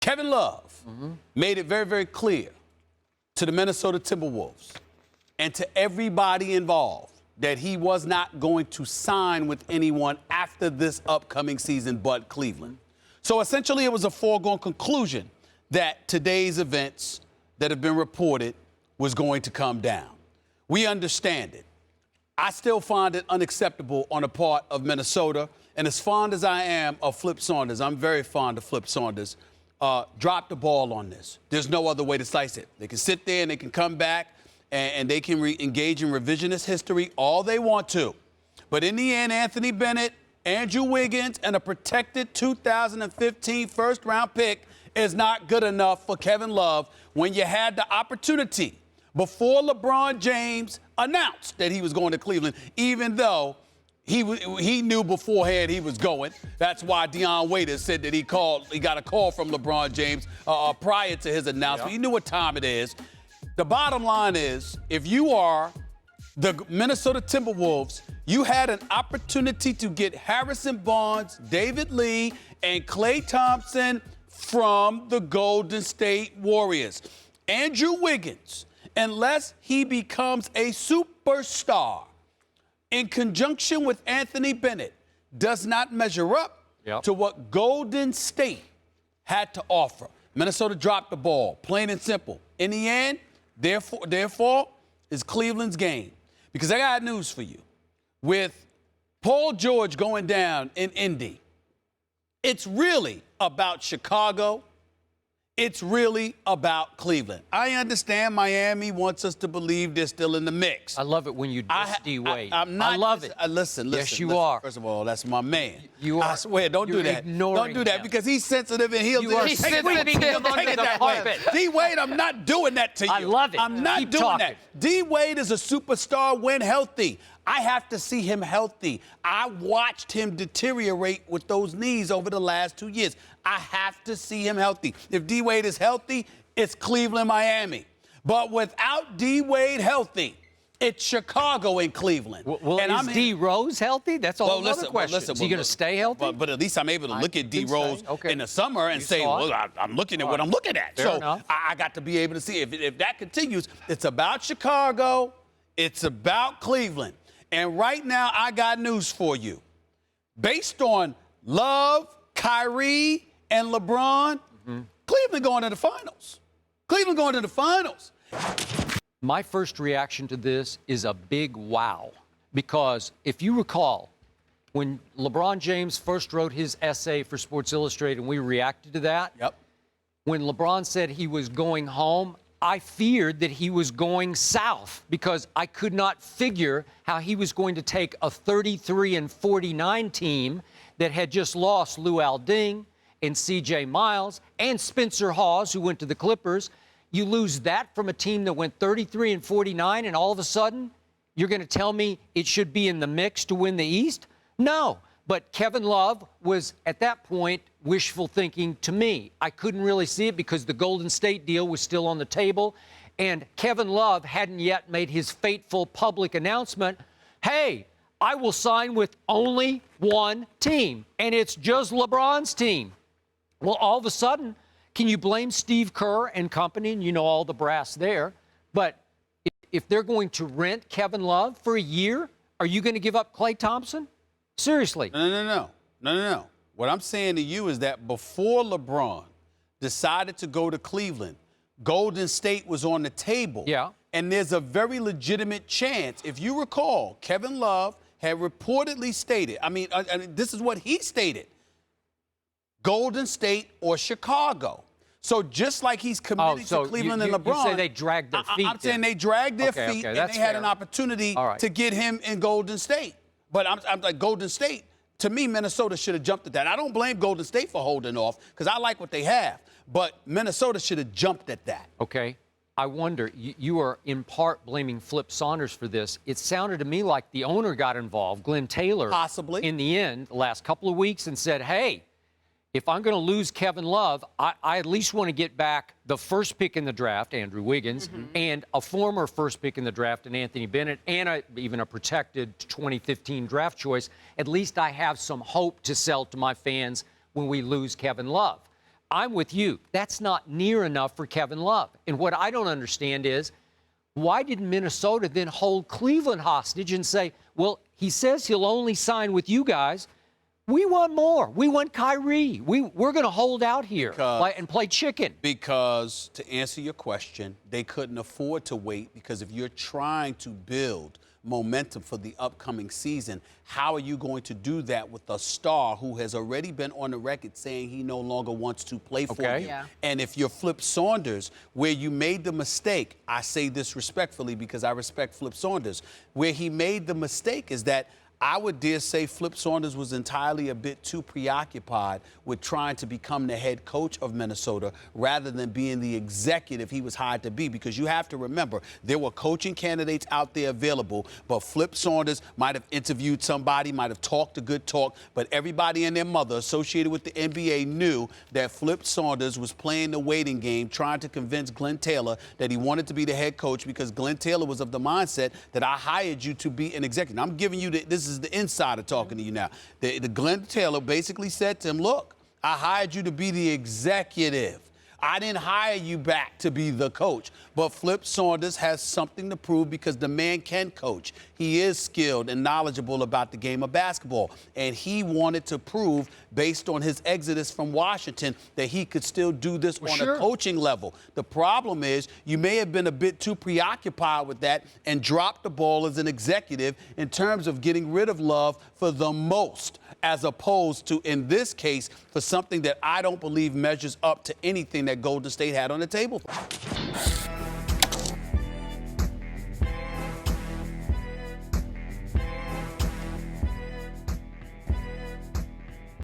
Kevin Love made it very, very clear to the Minnesota Timberwolves and to everybody involved that he was not going to sign with anyone after this upcoming season but Cleveland. So essentially it was a foregone conclusion that today's events that have been reported was going to come down. We understand it. I still find it unacceptable on the part of Minnesota. And as fond as I am of Flip Saunders, I'm very fond of Flip Saunders, drop the ball on this. There's no other way to slice it. They can sit there and they can come back and they can engage in revisionist history all they want to. But in the end, Anthony Bennett, Andrew Wiggins, and a protected 2015 first-round pick is not good enough for Kevin Love when you had the opportunity before LeBron James announced that he was going to Cleveland, even though he knew beforehand he was going. That's why Dion Waiters said that he got a call from LeBron James prior to his announcement. He knew what time it is. The bottom line is, if you are the Minnesota Timberwolves, you had an opportunity to get Harrison Barnes, David Lee, and Klay Thompson from the Golden State Warriors. Andrew Wiggins, unless he becomes a superstar in conjunction with Anthony Bennett, does not measure up to what Golden State had to offer. Minnesota dropped the ball, plain and simple. In the end, therefore, is Cleveland's game. Because I got news for you. With Paul George going down in Indy, it's really about Chicago. It's really about Cleveland. I understand Miami wants us to believe they're still in the mix. I love it when you diss D-Wade. I'm not. I love it. Listen. Yes, you are. First of all, that's my man. You are. I swear, don't do that. Don't do that because he's sensitive and he'll He's sweeping him under the carpet. D-Wade, I'm not doing that to you. I love it. I'm not doing that. D-Wade is a superstar when healthy. I have to see him healthy. I watched him deteriorate with those knees over the last 2 years. I have to see him healthy. If D-Wade is healthy, it's Cleveland, Miami. But without D-Wade healthy, it's Chicago and Cleveland. Well, and is D Rose healthy? That's all another question. Is he going to stay healthy? But at least I'm able to look at D Rose in the summer and say, well, I'm looking at what I'm looking at. So I got to be able to see. If that continues, it's about Chicago. It's about Cleveland. And right now, I got news for you. Based on Love, Kyrie, and LeBron, Cleveland going to the finals. Cleveland going to the finals. My first reaction to this is a big wow. Because if you recall, when LeBron James first wrote his essay for Sports Illustrated and we reacted to that, when LeBron said he was going home, I feared that he was going south because I could not figure how he was going to take a 33-49 team that had just lost Luol Deng and C.J. Miles and Spencer Hawes, who went to the Clippers. You lose that from a team that went 33-49, and all of a sudden you're going to tell me it should be in the mix to win the East? No. But Kevin Love was, at that point, wishful thinking to me. I couldn't really see it because the Golden State deal was still on the table, and Kevin Love hadn't yet made his fateful public announcement, hey, I will sign with only one team, and it's just LeBron's team. Well, all of a sudden, can you blame Steve Kerr and company, and you know all the brass there, but if they're going to rent Kevin Love for a year, are you going to give up Klay Thompson? Seriously. No. What I'm saying to you is that before LeBron decided to go to Cleveland, Golden State was on the table. And there's a very legitimate chance. If you recall, Kevin Love had reportedly stated, I mean, this is what he stated, Golden State or Chicago. So just like he's committed to Cleveland and LeBron. You say they dragged their feet. I'm saying they dragged their feet and they had an opportunity to get him in Golden State. But I'm like, Golden State, to me, Minnesota should have jumped at that. I don't blame Golden State for holding off because I like what they have. But Minnesota should have jumped at that. Okay. I wonder, you are in part blaming Flip Saunders for this. It sounded to me like the owner got involved, Glenn Taylor, possibly in the end, the last couple of weeks, and said, hey, if I'm going to lose Kevin Love, I at least want to get back the first pick in the draft, Andrew Wiggins, and a former first pick in the draft, and Anthony Bennett, and even a protected 2015 draft choice. At least I have some hope to sell to my fans when we lose Kevin Love. I'm with you. That's not near enough for Kevin Love. And what I don't understand is, why didn't Minnesota then hold Cleveland hostage and say, well, he says he'll only sign with you guys. We want more. We want Kyrie. We're going to hold out here and play chicken. Because, to answer your question, they couldn't afford to wait, because if you're trying to build momentum for the upcoming season, how are you going to do that with a star who has already been on the record saying he no longer wants to play for you? Yeah. And if you're Flip Saunders, where you made the mistake, I say this respectfully because I respect Flip Saunders, where he made the mistake is that I would dare say Flip Saunders was entirely a bit too preoccupied with trying to become the head coach of Minnesota rather than being the executive he was hired to be. Because you have to remember, there were coaching candidates out there available, but Flip Saunders might have interviewed somebody, might have talked a good talk, but everybody and their mother associated with the NBA knew that Flip Saunders was playing the waiting game, trying to convince Glenn Taylor that he wanted to be the head coach, because Glenn Taylor was of the mindset that I hired you to be an executive. Now, I'm giving you this is the insider talking to you now. The Glenn Taylor basically said to him, look, I hired you to be the executive. I didn't hire you back to be the coach. But Flip Saunders has something to prove, because the man can coach. He is skilled and knowledgeable about the game of basketball. And he wanted to prove, based on his exodus from Washington, that he could still do this on a coaching level. The problem is you may have been a bit too preoccupied with that and dropped the ball as an executive in terms of getting rid of Love for the most, as opposed to, in this case, for something that I don't believe measures up to anything that Golden State had on the table.